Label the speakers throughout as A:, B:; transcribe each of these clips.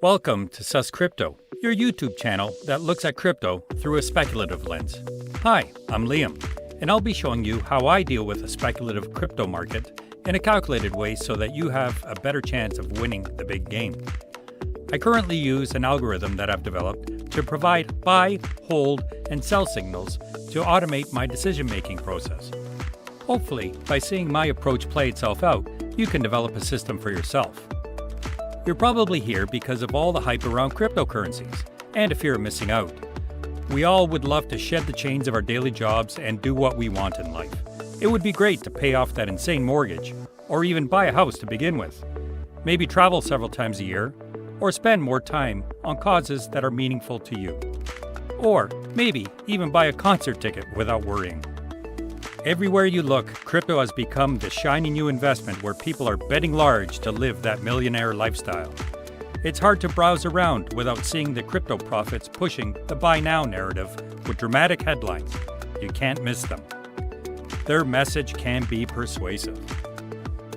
A: Welcome to Sus Crypto, your YouTube channel that looks at crypto through a speculative lens. Hi, I'm Liam, and I'll be showing you how I deal with a speculative crypto market in a calculated way so that you have a better chance of winning the big game. I currently use an algorithm that I've developed to provide buy, hold, and sell signals to automate my decision-making process. Hopefully, by seeing my approach play itself out, you can develop a system for yourself. You're probably here because of all the hype around cryptocurrencies and a fear of missing out. We all would love to shed the chains of our daily jobs and do what we want in life. It would be great to pay off that insane mortgage, or even buy a house to begin with. Maybe travel several times a year, or spend more time on causes that are meaningful to you. Or maybe even buy a concert ticket without worrying. Everywhere you look, crypto has become the shiny new investment where people are betting large to live that millionaire lifestyle. It's hard to browse around without seeing the crypto prophets pushing the buy now narrative with dramatic headlines. You can't miss them. Their message can be persuasive.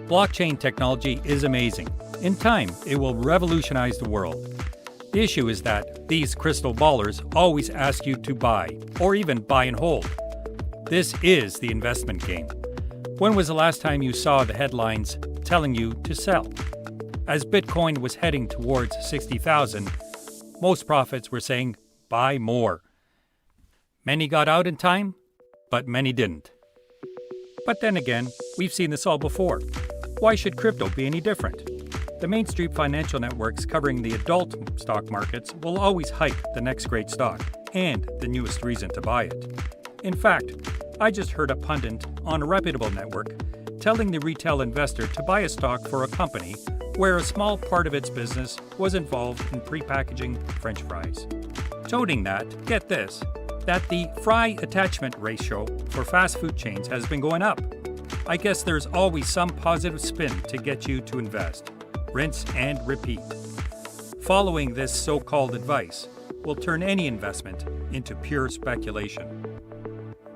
A: Blockchain technology is amazing. In time, it will revolutionize the world. The issue is that these crystal ballers always ask you to buy, or even buy and hold. This is the investment game. When was the last time you saw the headlines telling you to sell? As Bitcoin was heading towards 60,000, most prophets were saying, buy more. Many got out in time, but many didn't. But then again, we've seen this all before. Why should crypto be any different? The mainstream financial networks covering the adult stock markets will always hype the next great stock and the newest reason to buy it. In fact, I just heard a pundit on a reputable network telling the retail investor to buy a stock for a company where a small part of its business was involved in prepackaging French fries. Toting that, get this, that the fry attachment ratio for fast food chains has been going up. I guess there's always some positive spin to get you to invest. Rinse and repeat. Following this so-called advice will turn any investment into pure speculation.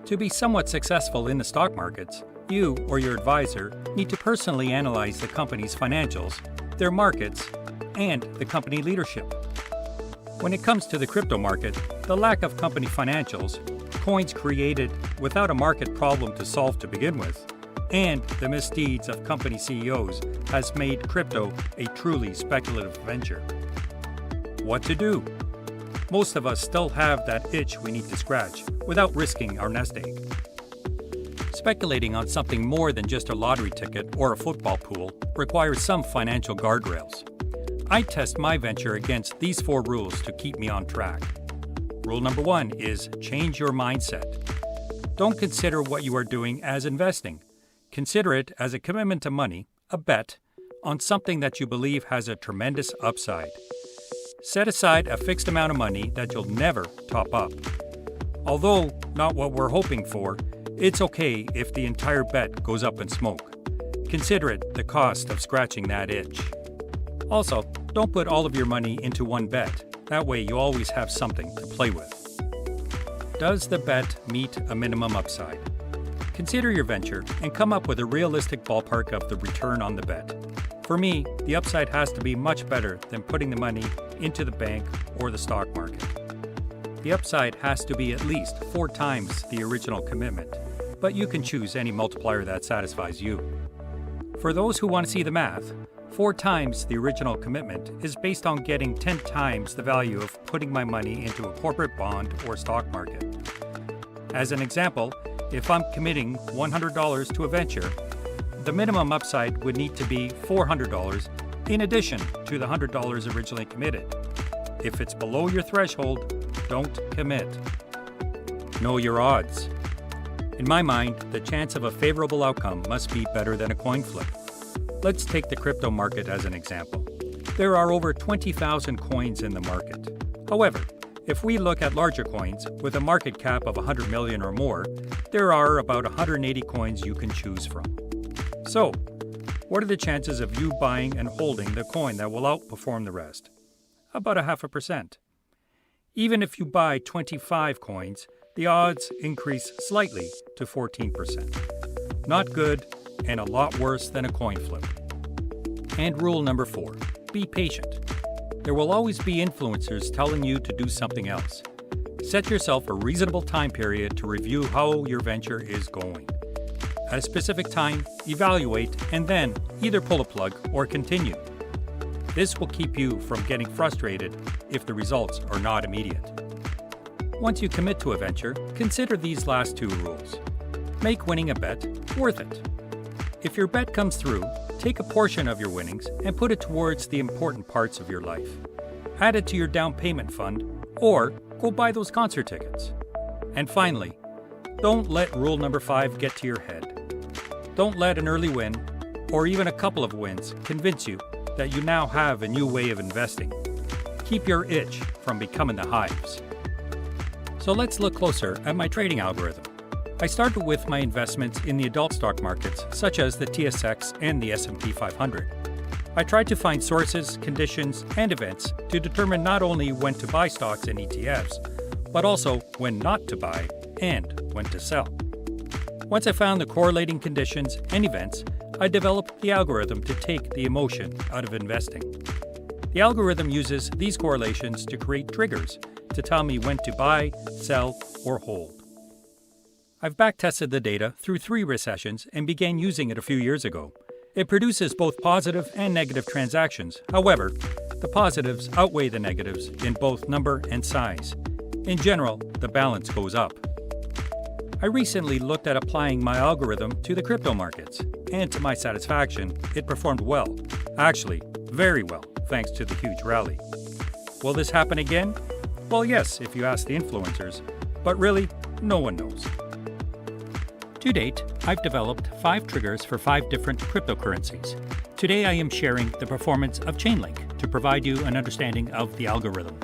A: To be somewhat successful in the stock markets, you or your advisor need to personally analyze the company's financials, their markets, and the company leadership. When it comes to the crypto market, the lack of company financials, coins created without a market problem to solve to begin with, and the misdeeds of company CEOs has made crypto a truly speculative venture. What to do? Most of us still have that itch we need to scratch without risking our nest egg. Speculating on something more than just a lottery ticket or a football pool requires some financial guardrails. I test my venture against these 4 rules to keep me on track. Rule number 1 is change your mindset. Don't consider what you are doing as investing. Consider it as a commitment to money, a bet, on something that you believe has a tremendous upside. Set aside a fixed amount of money that you'll never top up. Although not what we're hoping for, it's okay if the entire bet goes up in smoke. Consider it the cost of scratching that itch. Also, don't put all of your money into one bet. That way you always have something to play with. Does the bet meet a minimum upside? Consider your venture and come up with a realistic ballpark of the return on the bet. For me, the upside has to be much better than putting the money into the bank or the stock market. The upside has to be at least 4 times the original commitment, but you can choose any multiplier that satisfies you. For those who want to see the math, 4 times the original commitment is based on getting 10 times the value of putting my money into a corporate bond or stock market. As an example, if I'm committing $100 to a venture, the minimum upside would need to be $400 in addition to the $100 originally committed. If it's below your threshold, don't commit. Know your odds. In my mind, the chance of a favorable outcome must be better than a coin flip. Let's take the crypto market as an example. There are over 20,000 coins in the market. However, if we look at larger coins with a market cap of 100 million or more, there are about 180 coins you can choose from. So, what are the chances of you buying and holding the coin that will outperform the rest? About 0.5%. Even if you buy 25 coins, the odds increase slightly to 14%. Not good and a lot worse than a coin flip. And rule number 4, be patient. there will always be influencers telling you to do something else. Set yourself a reasonable time period to review how your venture is going. At a specific time, evaluate and then either pull a plug or continue. This will keep you from getting frustrated if the results are not immediate. Once you commit to a venture, consider these last two rules. Make winning a bet worth it. If your bet comes through, take a portion of your winnings and put it towards the important parts of your life. Add it to your down payment fund or go buy those concert tickets. And finally, don't let rule number 5 get to your head. Don't let an early win, or even a couple of wins, convince you that you now have a new way of investing. Keep your itch from becoming the hives. So let's look closer at my trading algorithm. I started with my investments in the adult stock markets, such as the TSX and the S&P 500. I tried to find sources, conditions, and events to determine not only when to buy stocks and ETFs, but also when not to buy and when to sell. Once I found the correlating conditions and events, I developed the algorithm to take the emotion out of investing. The algorithm uses these correlations to create triggers to tell me when to buy, sell, or hold. I've backtested the data through 3 recessions and began using it a few years ago. It produces both positive and negative transactions. However, the positives outweigh the negatives in both number and size. In general, the balance goes up. I recently looked at applying my algorithm to the crypto markets, and to my satisfaction, it performed well. Actually, very well, thanks to the huge rally. Will this happen again? Well, yes, if you ask the influencers, but really, no one knows. To date, I've developed 5 triggers for 5 different cryptocurrencies. Today I am sharing the performance of Chainlink to provide you an understanding of the algorithm.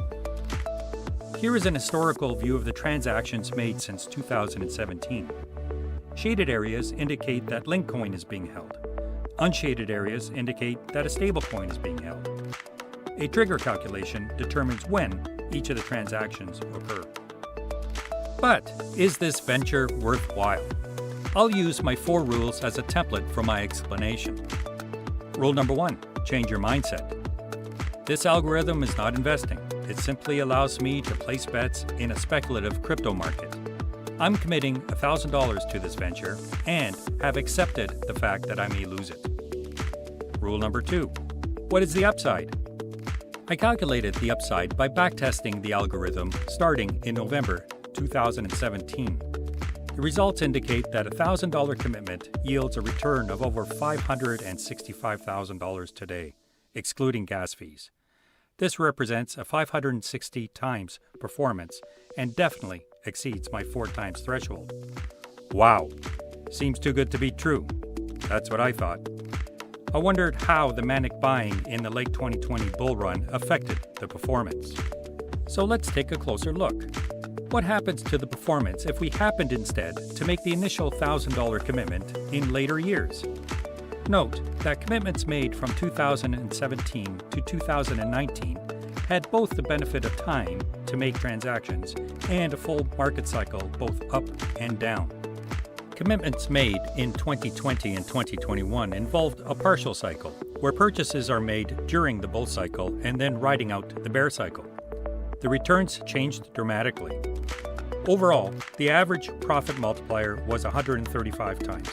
A: Here is an historical view of the transactions made since 2017. Shaded areas indicate that Linkcoin is being held. Unshaded areas indicate that a stablecoin is being held. A trigger calculation determines when each of the transactions occur. But is this venture worthwhile? I'll use my 4 rules as a template for my explanation. Rule number 1, change your mindset. This algorithm is not investing. It simply allows me to place bets in a speculative crypto market. I'm committing $1,000 to this venture and have accepted the fact that I may lose it. Rule number 2, what is the upside? I calculated the upside by backtesting the algorithm starting in November 2017. The results indicate that a $1,000 commitment yields a return of over $565,000 today, excluding gas fees. This represents a 560 times performance and definitely exceeds my 4 times threshold. Wow, seems too good to be true. That's what I thought. I wondered how the manic buying in the late 2020 bull run affected the performance. So let's take a closer look. What happens to the performance if we happened instead to make the initial $1,000 commitment in later years? Note that commitments made from 2017 to 2019 had both the benefit of time to make transactions and a full market cycle both up and down. Commitments made in 2020 and 2021 involved a partial cycle, where purchases are made during the bull cycle and then riding out the bear cycle. The returns changed dramatically. Overall, the average profit multiplier was 135 times.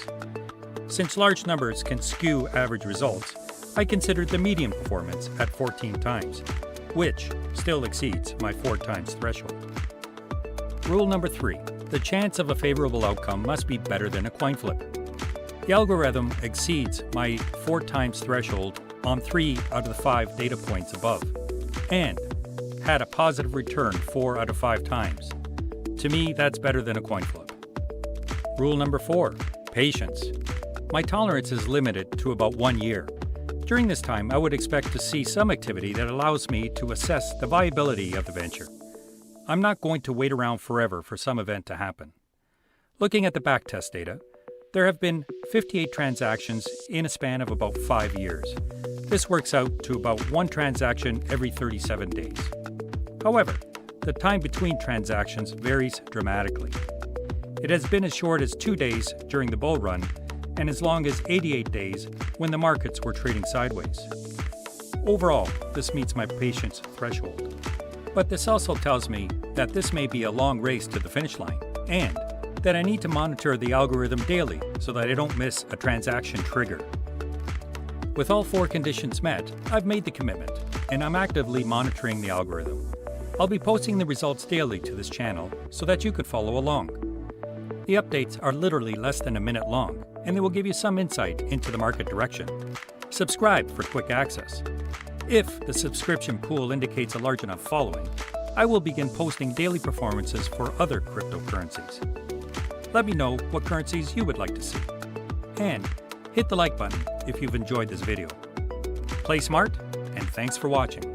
A: Since large numbers can skew average results, I considered the median performance at 14 times, which still exceeds my 4 times threshold. Rule number 3, the chance of a favorable outcome must be better than a coin flip. The algorithm exceeds my 4 times threshold on 3 out of the 5 data points above, and had a positive return 4 out of 5 times. To me, that's better than a coin flip. Rule number 4, patience. My tolerance is limited to about 1 year. During this time, I would expect to see some activity that allows me to assess the viability of the venture. I'm not going to wait around forever for some event to happen. Looking at the backtest data, there have been 58 transactions in a span of about 5 years. This works out to about 1 transaction every 37 days. However, the time between transactions varies dramatically. It has been as short as 2 days during the bull run and as long as 88 days when the markets were trading sideways. Overall, this meets my patience threshold. But this also tells me that this may be a long race to the finish line, and that I need to monitor the algorithm daily so that I don't miss a transaction trigger. With all 4 conditions met, I've made the commitment, and I'm actively monitoring the algorithm. I'll be posting the results daily to this channel so that you could follow along. The updates are literally less than a minute long, and they will give you some insight into the market direction. Subscribe for quick access. If the subscription pool indicates a large enough following, I will begin posting daily performances for other cryptocurrencies. Let me know what currencies you would like to see. And hit the like button if you've enjoyed this video. Play smart, and thanks for watching.